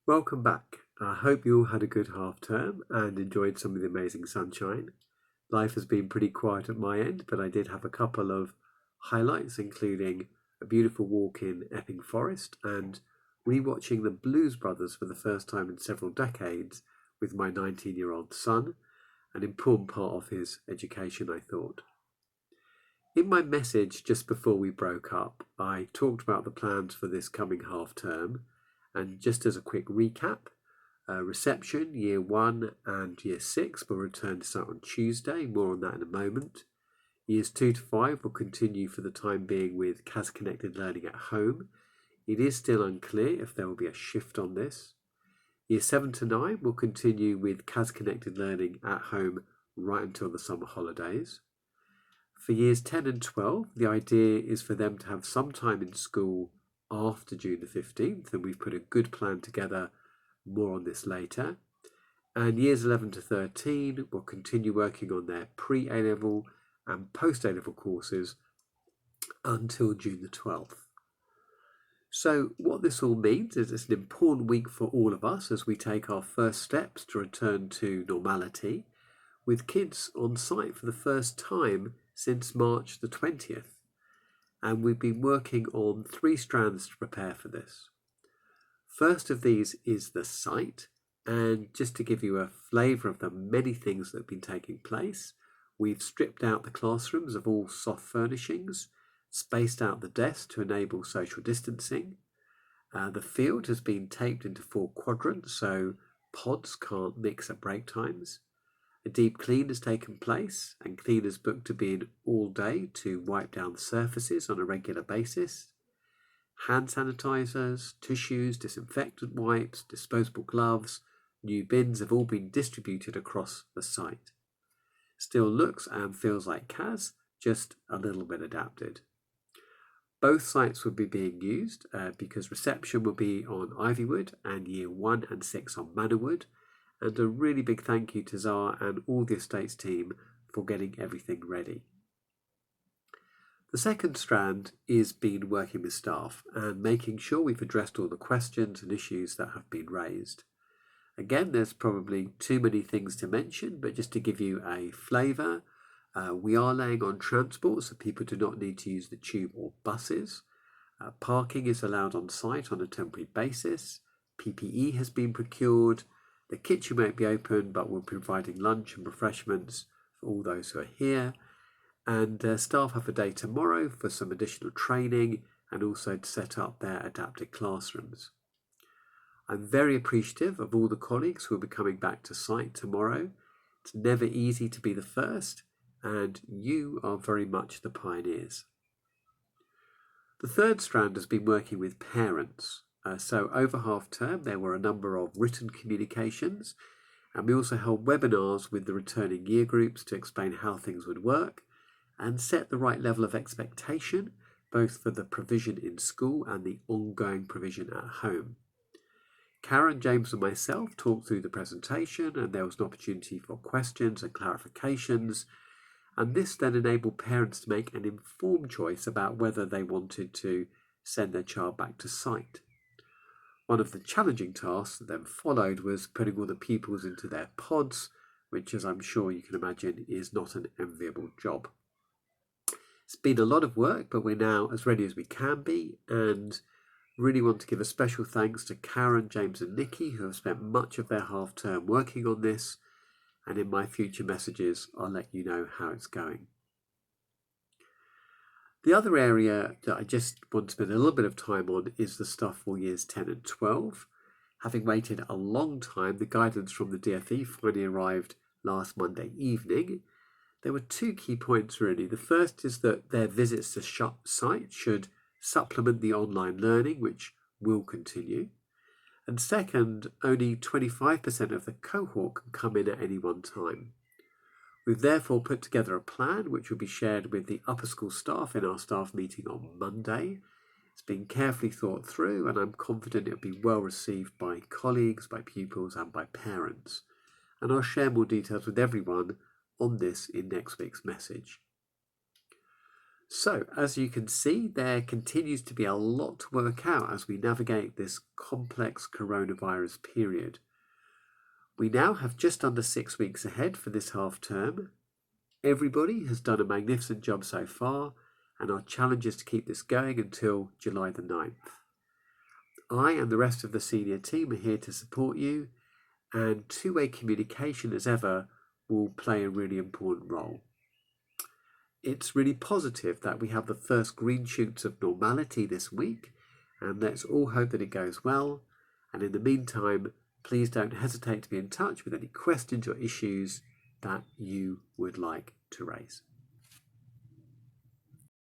Welcome back. I hope you all had a good half term and enjoyed some of the amazing sunshine. Life has been pretty quiet at my end, but I did have a couple of highlights, including a beautiful walk in Epping Forest and rewatching the Blues Brothers for the first time in several decades with my 19-year-old son, an important part of his education, I thought. In my message just before we broke up, I talked about the plans for this coming half term, and just as a quick recap, reception, year one and year six will return to start on Tuesday. More on that in a moment. Years 2 to 5 will continue for the time being with CAS Connected Learning at home. It is still unclear if there will be a shift on this. Year 7 to 9 will continue with CAS Connected Learning at home right until the summer holidays. For years 10 and 12, the idea is for them to have some time in school after June the 15th, and we've put a good plan together. More on this later. And years 11 to 13 will continue working on their pre-A-level and post-A-level courses until June the 12th. So what this all means is it's an important week for all of us as we take our first steps to return to normality, with kids on site for the first time since March the 20th. And we've been working on 3 strands to prepare for this. First of these is the site, and just to give you a flavour of the many things that have been taking place, we've stripped out the classrooms of all soft furnishings, spaced out the desks to enable social distancing. The field has been taped into 4 quadrants so pods can't mix at break times. A deep clean has taken place, and cleaners booked to be in all day to wipe down surfaces on a regular basis. Hand sanitizers, tissues, disinfectant wipes, disposable gloves, new bins have all been distributed across the site. Still looks and feels like CAS, just a little bit adapted. Both sites will be being used because reception will be on Ivywood and year 1 and 6 on Manorwood. And a really big thank you to Zara and all the estates team for getting everything ready. The second strand is been working with staff and making sure we've addressed all the questions and issues that have been raised. Again, there's probably too many things to mention, but just to give you a flavour, we are laying on transport so people do not need to use the tube or buses. Parking is allowed on site on a temporary basis. PPE has been procured. The kitchen won't be open, but we're providing lunch and refreshments for all those who are here. And staff have a day tomorrow for some additional training and also to set up their adapted classrooms. I'm very appreciative of all the colleagues who will be coming back to site tomorrow. It's never easy to be the first, and you are very much the pioneers. The third strand has been working with parents. So over half term there were a number of written communications, and we also held webinars with the returning year groups to explain how things would work and set the right level of expectation, both for the provision in school and the ongoing provision at home. Karen, James and myself talked through the presentation, and there was an opportunity for questions and clarifications, and this then enabled parents to make an informed choice about whether they wanted to send their child back to site. One of the challenging tasks that then followed was putting all the pupils into their pods, which, as I'm sure you can imagine, is not an enviable job. It's been a lot of work, but we're now as ready as we can be, and really want to give a special thanks to Karen, James and Nikki, who have spent much of their half term working on this, and in my future messages I'll let you know how it's going. The other area that I just want to spend a little bit of time on is the stuff for years 10 and 12. Having waited a long time, the guidance from the DfE finally arrived last Monday evening. There were 2 key points really. The first is that their visits to site should supplement the online learning, which will continue. And second, only 25% of the cohort can come in at any one time. We've therefore put together a plan which will be shared with the upper school staff in our staff meeting on Monday. It's been carefully thought through, and I'm confident it'll be well received by colleagues, by pupils and by parents. And I'll share more details with everyone on this in next week's message. So, as you can see, there continues to be a lot to work out as we navigate this complex coronavirus period. We now have just under 6 weeks ahead for this half term. Everybody has done a magnificent job so far, and our challenge is to keep this going until July the 9th. I and the rest of the senior team are here to support you, and two-way communication, as ever, will play a really important role. It's really positive that we have the first green shoots of normality this week, and let's all hope that it goes well. And in the meantime, please don't hesitate to be in touch with any questions or issues that you would like to raise.